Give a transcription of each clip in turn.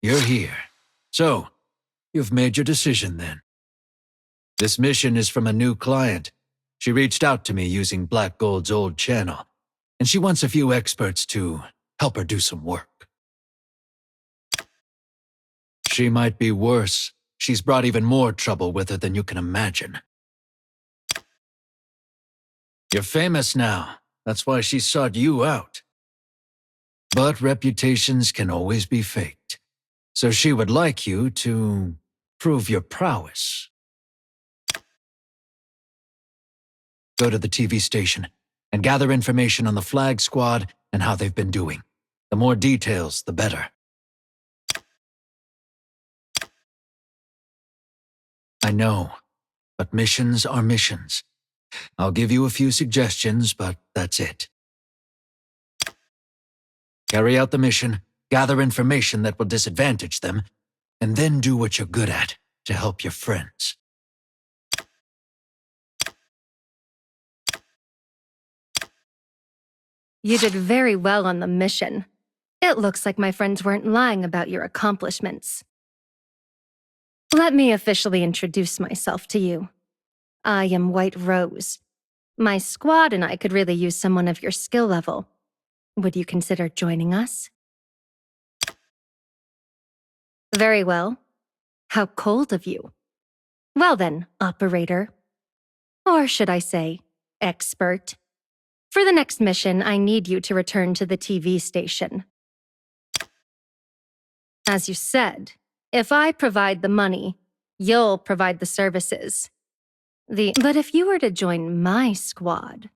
you're here. So, you've made your decision then. This mission is from a new client. She reached out to me using Black Gold's old channel, and she wants a few experts to help her do some work. She might be worse. She's brought even more trouble with her than you can imagine. You're famous now. That's why she sought you out. But reputations can always be faked. So she would like you to prove your prowess. Go to the TV station and gather information on the Flag Squad and how they've been doing. The more details, the better. I know, but missions are missions. I'll give you a few suggestions, but that's it. Carry out the mission, gather information that will disadvantage them, and then do what you're good at to help your friends. You did very well on the mission. It looks like my friends weren't lying about your accomplishments. Let me officially introduce myself to you. I am White Rose. My squad and I could really use someone of your skill level. Would you consider joining us? Very well. How cold of you. Well then, operator. Or should I say, expert. For the next mission, I need you to return to the TV station. As you said, if I provide the money, you'll provide the services. But if you were to join my squad...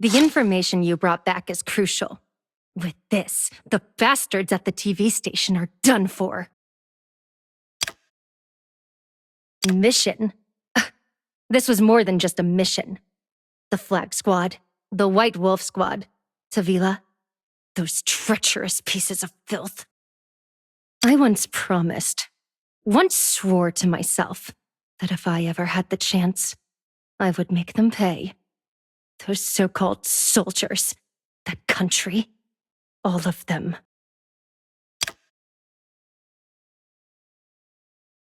The information you brought back is crucial. With this, the bastards at the TV station are done for. Mission? This was more than just a mission. The Flag Squad, the White Wolf Squad, Tavila, those treacherous pieces of filth. I once swore to myself that if I ever had the chance, I would make them pay. Those so-called soldiers, that country, all of them.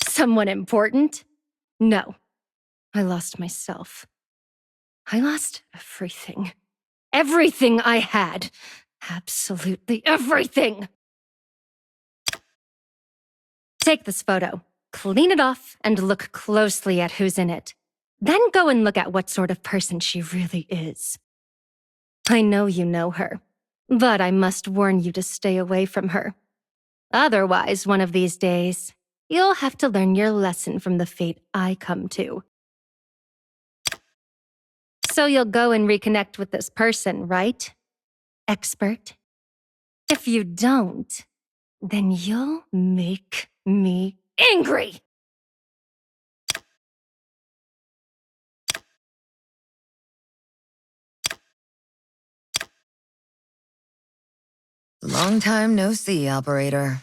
Someone important? No. I lost myself. I lost everything. Everything I had. Absolutely everything! Take this photo, clean it off, and look closely at who's in it. Then go and look at what sort of person she really is. I know you know her, but I must warn you to stay away from her. Otherwise, one of these days, you'll have to learn your lesson from the fate I come to. So you'll go and reconnect with this person, right? Expert? If you don't, then you'll make me angry! Long time no see, operator.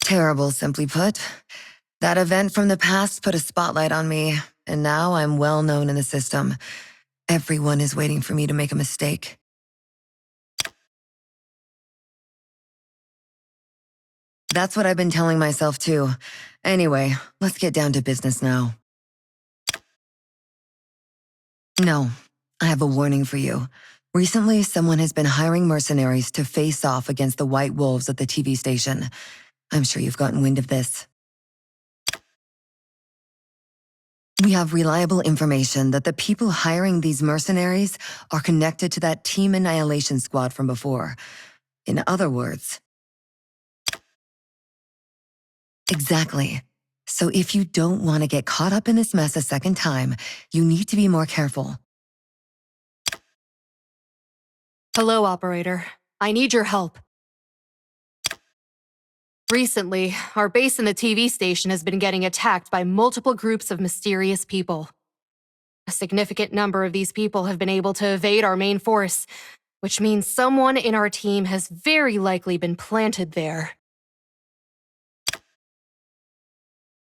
Terrible, simply put. That event from the past put a spotlight on me, and now I'm well known in the system. Everyone is waiting for me to make a mistake. That's what I've been telling myself too. Anyway, let's get down to business now. No, I have a warning for you. Recently, someone has been hiring mercenaries to face off against the White Wolves at the TV station. I'm sure you've gotten wind of this. We have reliable information that the people hiring these mercenaries are connected to that Team Annihilation squad from before. In other words... Exactly. So if you don't want to get caught up in this mess a second time, you need to be more careful. Hello, operator. I need your help. Recently, our base in the TV station has been getting attacked by multiple groups of mysterious people. A significant number of these people have been able to evade our main force, which means someone in our team has very likely been planted there.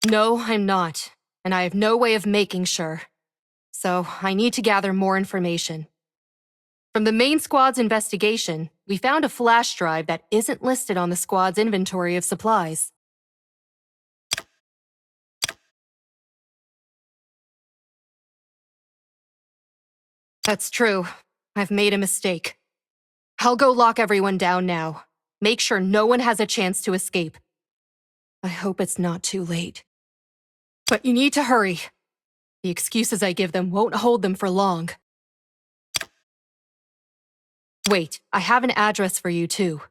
No, I'm not, and I have no way of making sure. So I need to gather more information. From the main squad's investigation, we found a flash drive that isn't listed on the squad's inventory of supplies. That's true. I've made a mistake. I'll go lock everyone down now. Make sure no one has a chance to escape. I hope it's not too late. But you need to hurry. The excuses I give them won't hold them for long. Wait, I have an address for you too.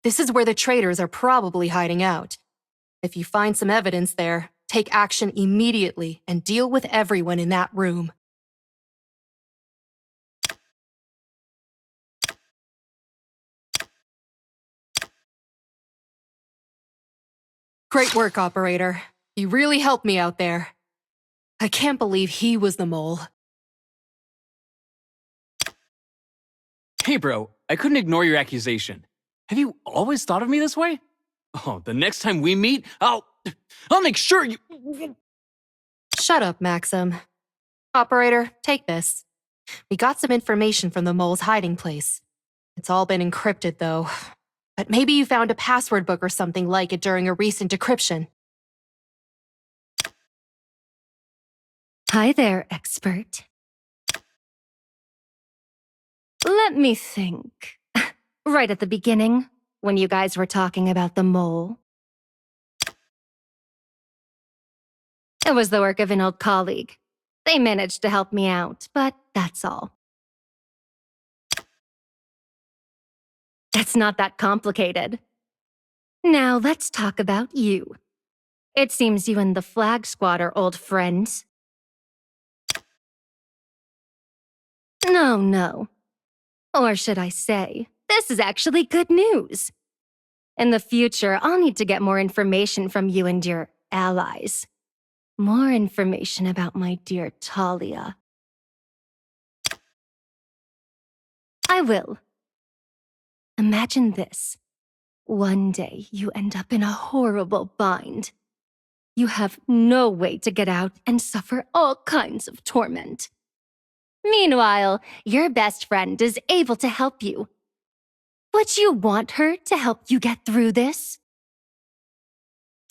This is where the traitors are probably hiding out. If you find some evidence there, take action immediately and deal with everyone in that room. Great work, Operator. You really helped me out there. I can't believe he was the mole. Hey bro, I couldn't ignore your accusation. Have you always thought of me this way? Oh, the next time we meet, I'll make sure you... Shut up, Maxim. Operator, take this. We got some information from the mole's hiding place. It's all been encrypted, though. But maybe you found a password book or something like it during a recent decryption. Hi there, expert. Let me think. Right at the beginning, when you guys were talking about the mole. It was the work of an old colleague. They managed to help me out, but that's all. It's not that complicated. Now let's talk about you. It seems you and the Flag Squad are old friends. No. Or should I say, this is actually good news. In the future, I'll need to get more information from you and your allies. More information about my dear Talia. I will. Imagine this. One day, you end up in a horrible bind. You have no way to get out and suffer all kinds of torment. Meanwhile, your best friend is able to help you. Would you want her to help you get through this?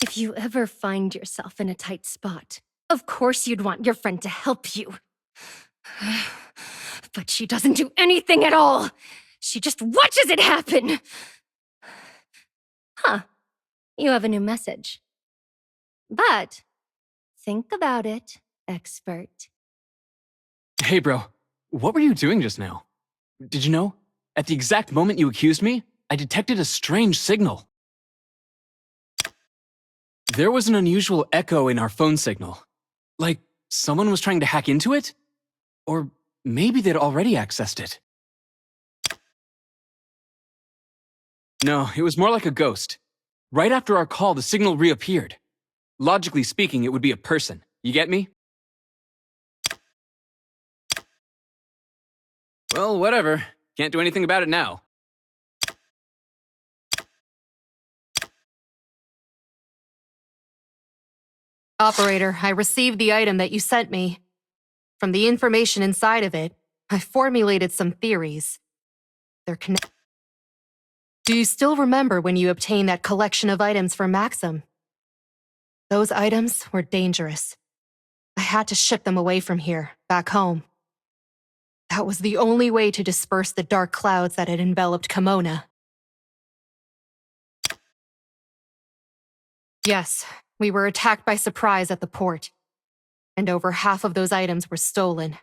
If you ever find yourself in a tight spot, of course you'd want your friend to help you. But she doesn't do anything at all. She just watches it happen. Huh. You have a new message. But think about it, expert. Hey bro, what were you doing just now? Did you know? At the exact moment you accused me, I detected a strange signal. There was an unusual echo in our phone signal. Like someone was trying to hack into it? Or maybe they'd already accessed it. No, it was more like a ghost. Right after our call, the signal reappeared. Logically speaking, it would be a person. You get me? Well, whatever. Can't do anything about it now. Operator, I received the item that you sent me. From the information inside of it, I formulated some theories. They're connected. Do you still remember when you obtained that collection of items for Maxim? Those items were dangerous. I had to ship them away from here, back home. That was the only way to disperse the dark clouds that had enveloped Kimona. Yes, we were attacked by surprise at the port, and over half of those items were stolen.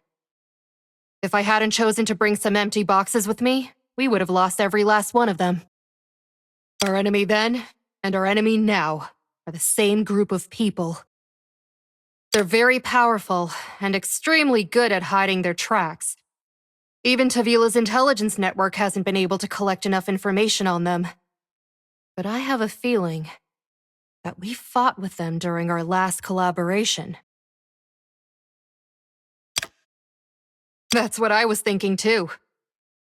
If I hadn't chosen to bring some empty boxes with me, we would have lost every last one of them. Our enemy then, and our enemy now, are the same group of people. They're very powerful and extremely good at hiding their tracks. Even Tavila's intelligence network hasn't been able to collect enough information on them. But I have a feeling that we fought with them during our last collaboration. That's what I was thinking too.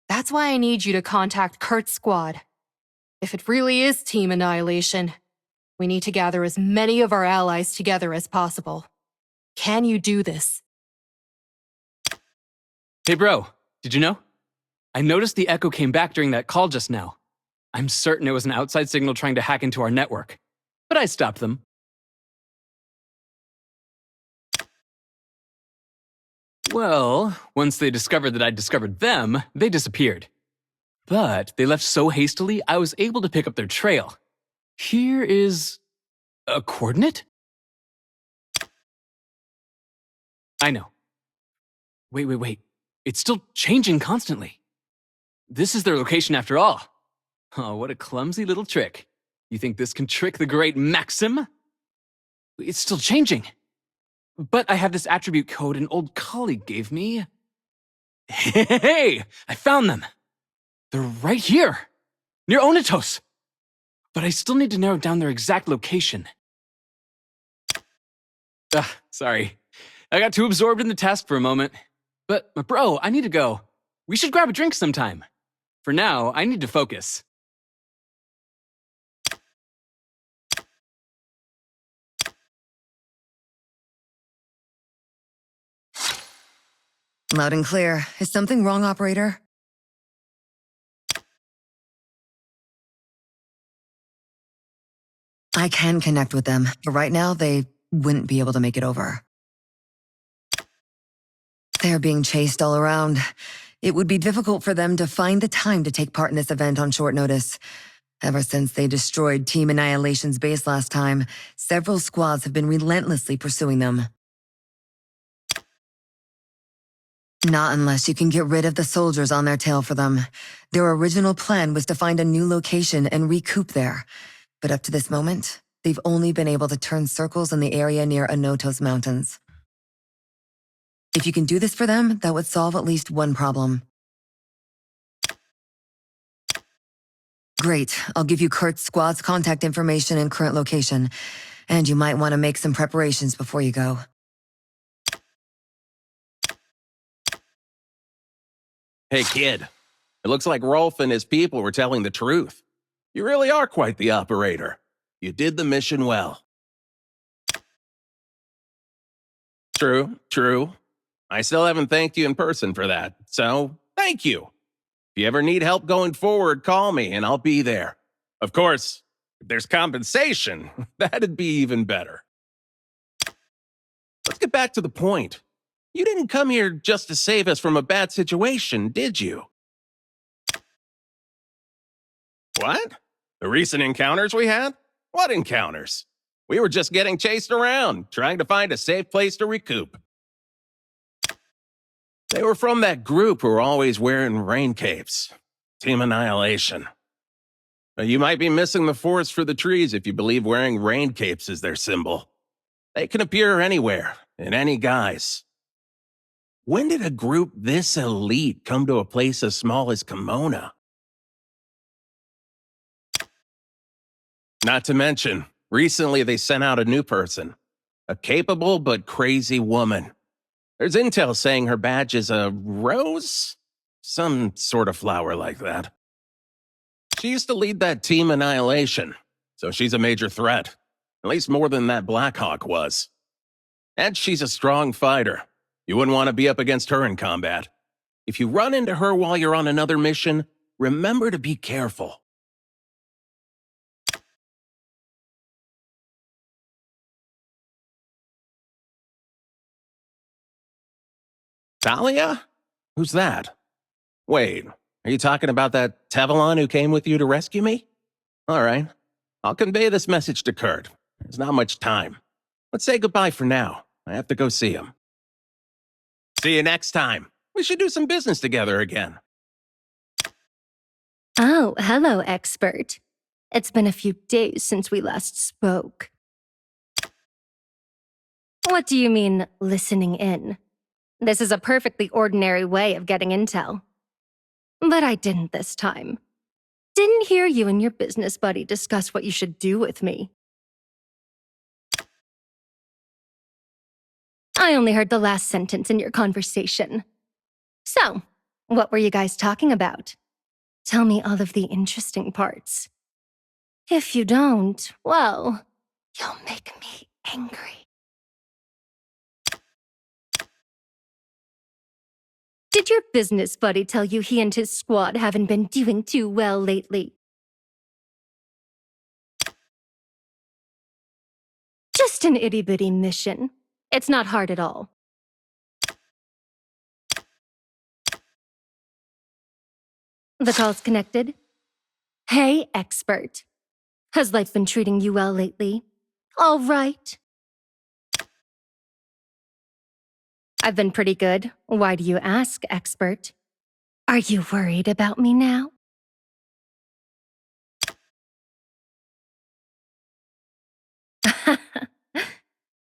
That's why I need you to contact Kurt's squad. If it really is Team Annihilation, we need to gather as many of our allies together as possible. Can you do this? Hey bro, did you know? I noticed the echo came back during that call just now. I'm certain it was an outside signal trying to hack into our network, but I stopped them. Well, once they discovered that I'd discovered them, they disappeared. But they left so hastily, I was able to pick up their trail. Here is a coordinate? I know. Wait. It's still changing constantly. This is their location after all. Oh, what a clumsy little trick. You think this can trick the great Maxim? It's still changing. But I have this attribute code an old colleague gave me. Hey, I found them. They're right here, near Onotos. But I still need to narrow down their exact location. Sorry. I got too absorbed in the task for a moment. But, bro, I need to go. We should grab a drink sometime. For now, I need to focus. Loud and clear. Is something wrong, operator? I can connect with them, but right now they wouldn't be able to make it over. They're being chased all around. It would be difficult for them to find the time to take part in this event on short notice. Ever since they destroyed Team Annihilation's base last time, several squads have been relentlessly pursuing them. Not unless you can get rid of the soldiers on their tail for them. Their original plan was to find a new location and recoup there. But up to this moment, they've only been able to turn circles in the area near Onotos Mountains. If you can do this for them, that would solve at least one problem. Great. I'll give you Kurt's squad's contact information and current location. And you might want to make some preparations before you go. Hey, kid. It looks like Rolf and his people were telling the truth. You really are quite the operator. You did the mission well. True. I still haven't thanked you in person for that, so thank you. If you ever need help going forward, call me and I'll be there. Of course, if there's compensation, that'd be even better. Let's get back to the point. You didn't come here just to save us from a bad situation, did you? What? The recent encounters we had? What encounters? We were just getting chased around, trying to find a safe place to recoup. They were from that group who were always wearing rain capes. Team Annihilation. Now, you might be missing the forest for the trees if you believe wearing rain capes is their symbol. They can appear anywhere, in any guise. When did a group this elite come to a place as small as Kimona? Not to mention, recently they sent out a new person. A capable but crazy woman. There's intel saying her badge is a rose? Some sort of flower like that. She used to lead that Team Annihilation, so she's a major threat. At least more than that Blackhawk was. And she's a strong fighter. You wouldn't want to be up against her in combat. If you run into her while you're on another mission, remember to be careful. Talia? Who's that? Wait, are you talking about that Tevalon who came with you to rescue me? All right, I'll convey this message to Kurt. There's not much time. Let's say goodbye for now. I have to go see him. See you next time. We should do some business together again. Oh, hello, expert. It's been a few days since we last spoke. What do you mean, listening in? This is a perfectly ordinary way of getting intel. But I didn't this time. Didn't hear you and your business buddy discuss what you should do with me. I only heard the last sentence in your conversation. So, what were you guys talking about? Tell me all of the interesting parts. If you don't, well, you'll make me angry. Did your business buddy tell you he and his squad haven't been doing too well lately? Just an itty-bitty mission. It's not hard at all. The call's connected. Hey, expert. Has life been treating you well lately? All right. I've been pretty good. Why do you ask, expert? Are you worried about me now?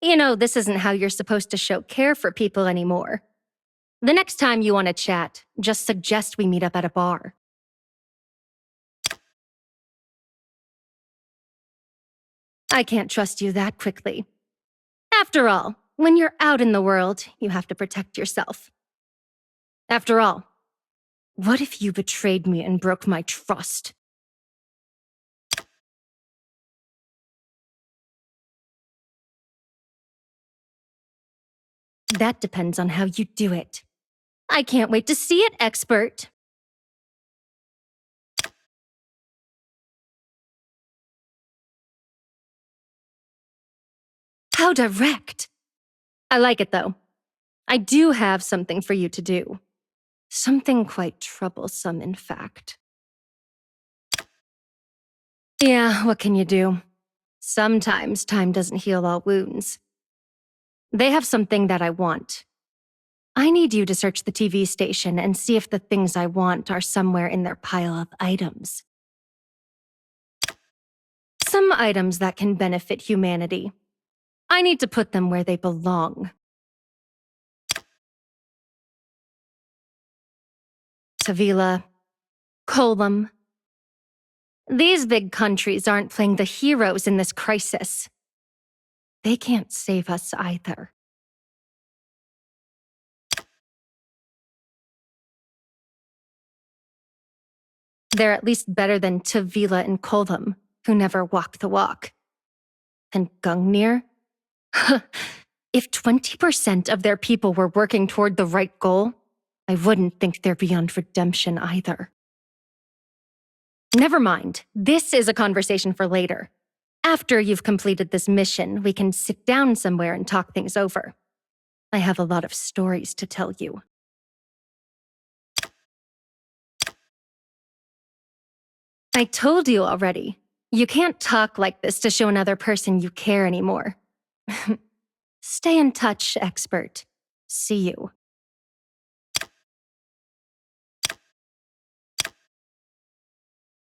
You know, this isn't how you're supposed to show care for people anymore. The next time you want to chat, just suggest we meet up at a bar. I can't trust you that quickly. After all, when you're out in the world, you have to protect yourself. After all, what if you betrayed me and broke my trust? That depends on how you do it. I can't wait to see it, expert. How direct. I like it, though. I do have something for you to do. Something quite troublesome, in fact. Yeah, what can you do? Sometimes time doesn't heal all wounds. They have something that I want. I need you to search the TV station and see if the things I want are somewhere in their pile of items. Some items that can benefit humanity. I need to put them where they belong. Tavila, Kolum. These big countries aren't playing the heroes in this crisis. They can't save us either. They're at least better than Tavila and Kolum, who never walk the walk. And Gungnir? If 20% of their people were working toward the right goal, I wouldn't think they're beyond redemption either. Never mind. This is a conversation for later. After you've completed this mission, we can sit down somewhere and talk things over. I have a lot of stories to tell you. I told you already. You can't talk like this to show another person you care anymore. Stay in touch, expert. See you.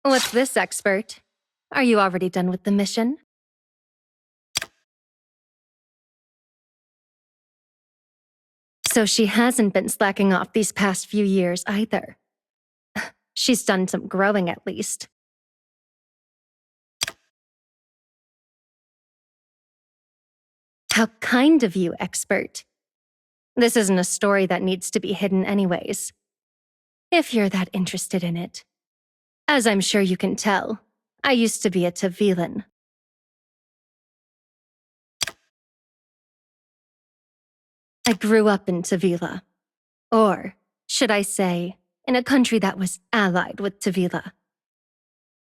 What's this, expert? Are you already done with the mission? So she hasn't been slacking off these past few years either. She's done some growing at least. How kind of you, expert. This isn't a story that needs to be hidden anyways. If you're that interested in it. As I'm sure you can tell, I used to be a Tavilan. I grew up in Tavila. Or, should I say, in a country that was allied with Tavila.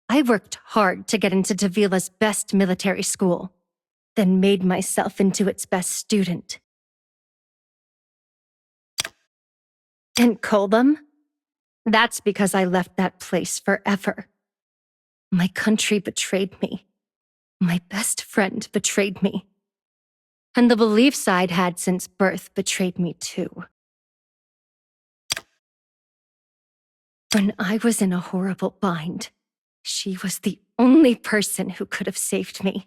I worked hard to get into Tavila's best military school, then made myself into its best student. And Kolum? That's because I left that place forever. My country betrayed me. My best friend betrayed me. And the beliefs I'd had since birth betrayed me too. When I was in a horrible bind, she was the only person who could have saved me.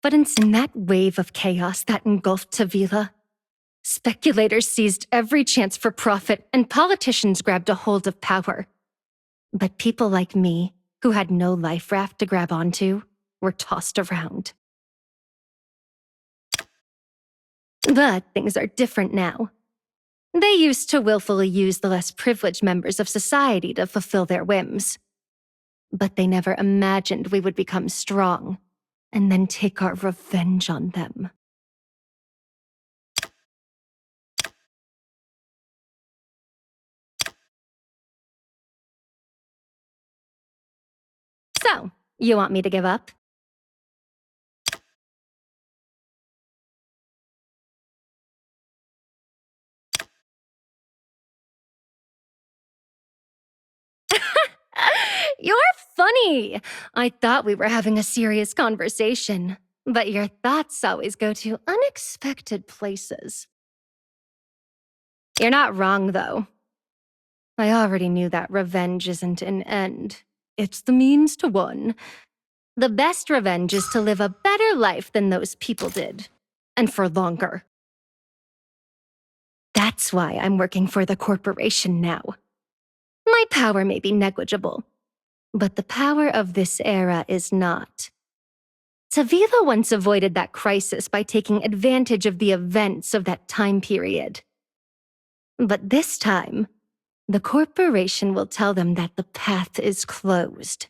But in that wave of chaos that engulfed Tavila, speculators seized every chance for profit and politicians grabbed a hold of power. But people like me, who had no life raft to grab onto, were tossed around. But things are different now. They used to willfully use the less privileged members of society to fulfill their whims. But they never imagined we would become strong and then take our revenge on them. So, you want me to give up? You're funny. I thought we were having a serious conversation, but your thoughts always go to unexpected places. You're not wrong, though. I already knew that revenge isn't an end. It's the means to one. The best revenge is to live a better life than those people did, and for longer. That's why I'm working for the corporation now. My power may be negligible, but the power of this era is not. Tavila once avoided that crisis by taking advantage of the events of that time period. But this time, the corporation will tell them that the path is closed.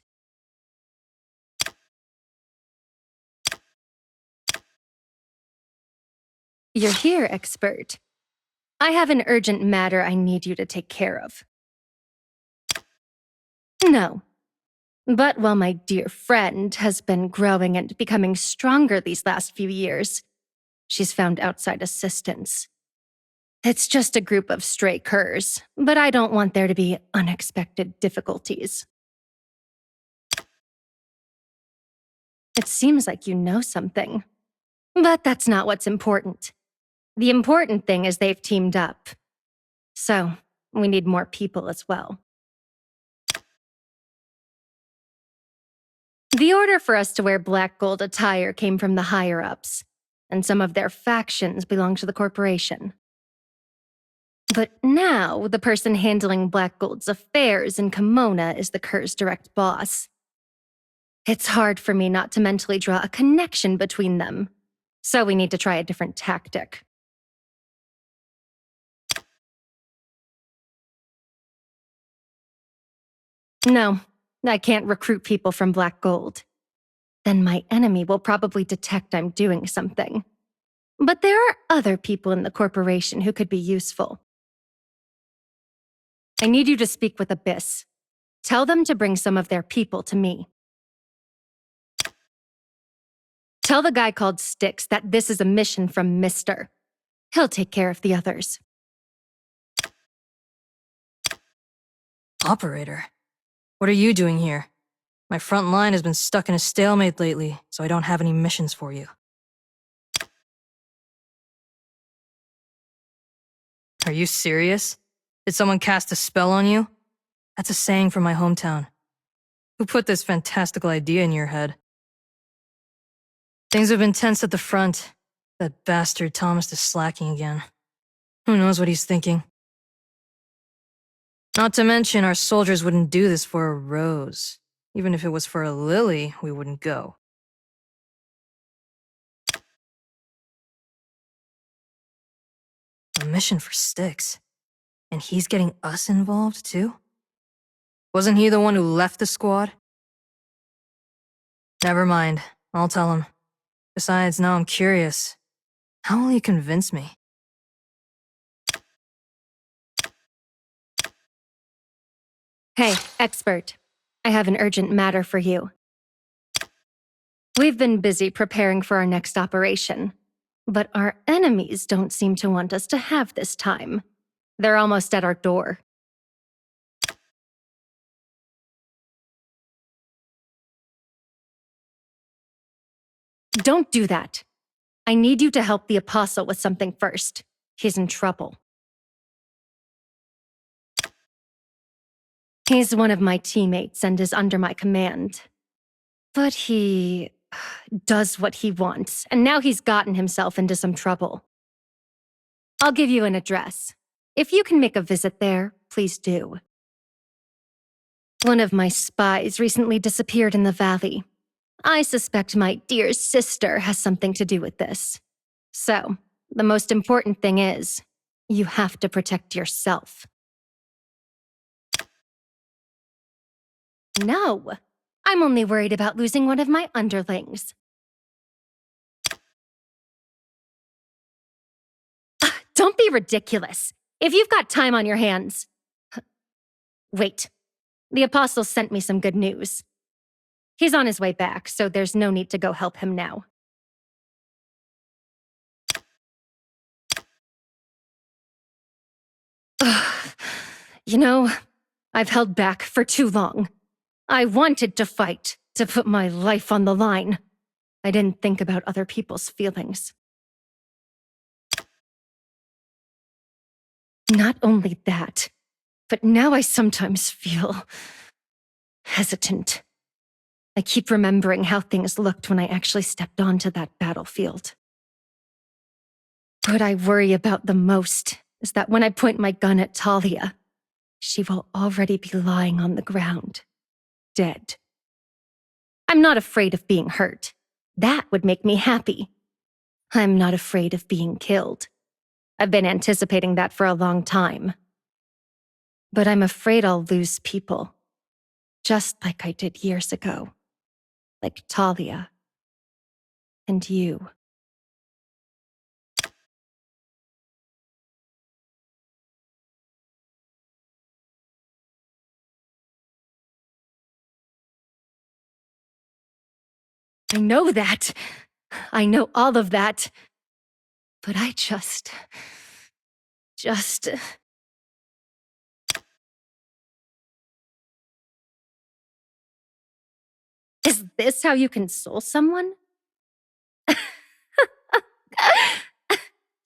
You're here, expert. I have an urgent matter I need you to take care of. No. But while my dear friend has been growing and becoming stronger these last few years, she's found outside assistance. It's just a group of stray curs, but I don't want there to be unexpected difficulties. It seems like you know something. But that's not what's important. The important thing is they've teamed up. So, we need more people as well. The order for us to wear black gold attire came from the higher-ups, and some of their factions belong to the corporation. But now, the person handling Black Gold's affairs in Kimona is the Cur's direct boss. It's hard for me not to mentally draw a connection between them, so we need to try a different tactic. No, I can't recruit people from Black Gold. Then my enemy will probably detect I'm doing something. But there are other people in the corporation who could be useful. I need you to speak with Abyss. Tell them to bring some of their people to me. Tell the guy called Styx that this is a mission from Mister. He'll take care of the others. Operator, what are you doing here? My front line has been stuck in a stalemate lately, so I don't have any missions for you. Are you serious? Did someone cast a spell on you? That's a saying from my hometown. Who put this fantastical idea in your head? Things have been tense at the front. That bastard Thomas is slacking again. Who knows what he's thinking? Not to mention, our soldiers wouldn't do this for a rose. Even if it was for a lily, we wouldn't go. A mission for Styx. And he's getting us involved, too? Wasn't he the one who left the squad? Never mind. I'll tell him. Besides, now I'm curious. How will he convince me? Hey, expert. I have an urgent matter for you. We've been busy preparing for our next operation, but our enemies don't seem to want us to have this time. They're almost at our door. Don't do that. I need you to help the Apostle with something first. He's in trouble. He's one of my teammates and is under my command. But he does what he wants, and now he's gotten himself into some trouble. I'll give you an address. If you can make a visit there, please do. One of my spies recently disappeared in the valley. I suspect my dear sister has something to do with this. So, the most important thing is, you have to protect yourself. No, I'm only worried about losing one of my underlings. Don't be ridiculous. If you've got time on your hands... Wait. The Apostle sent me some good news. He's on his way back, so there's no need to go help him now. Ugh. You know, I've held back for too long. I wanted to fight, to put my life on the line. I didn't think about other people's feelings. Not only that, but now I sometimes feel hesitant. I keep remembering how things looked when I actually stepped onto that battlefield. What I worry about the most is that when I point my gun at Talia, she will already be lying on the ground, dead. I'm not afraid of being hurt. That would make me happy. I'm not afraid of being killed. I've been anticipating that for a long time. But I'm afraid I'll lose people, just like I did years ago. Like Talia. And you. I know that. I know all of that. But I just... Is this how you console someone?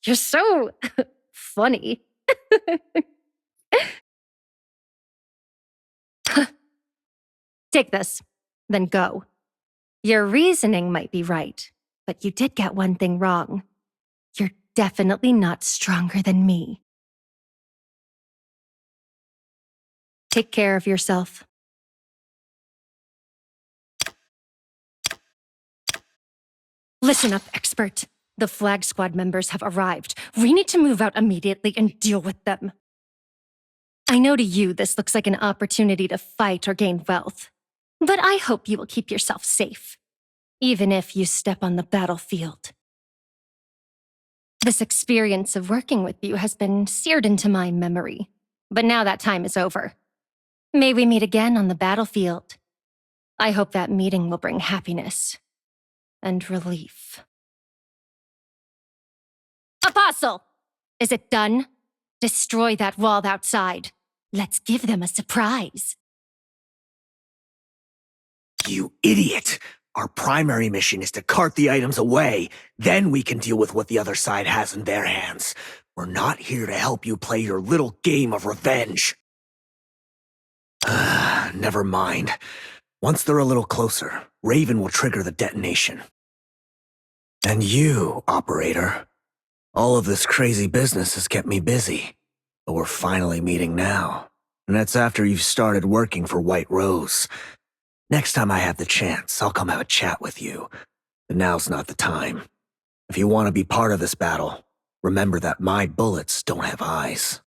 You're so funny. Take this, then go. Your reasoning might be right, but you did get one thing wrong. You're definitely not stronger than me. Take care of yourself. Listen up, expert. The Flag Squad members have arrived. We need to move out immediately and deal with them. I know to you this looks like an opportunity to fight or gain wealth, but I hope you will keep yourself safe, even if you step on the battlefield. This experience of working with you has been seared into my memory, but now that time is over. May we meet again on the battlefield. I hope that meeting will bring happiness and relief. Apostle! Is it done? Destroy that wall outside. Let's give them a surprise. You idiot! Our primary mission is to cart the items away. Then we can deal with what the other side has in their hands. We're not here to help you play your little game of revenge. Never mind. Once they're a little closer, Raven will trigger the detonation. And you, operator. All of this crazy business has kept me busy. But we're finally meeting now. And that's after you've started working for White Rose. Next time I have the chance, I'll come have a chat with you. But now's not the time. If you want to be part of this battle, remember that my bullets don't have eyes.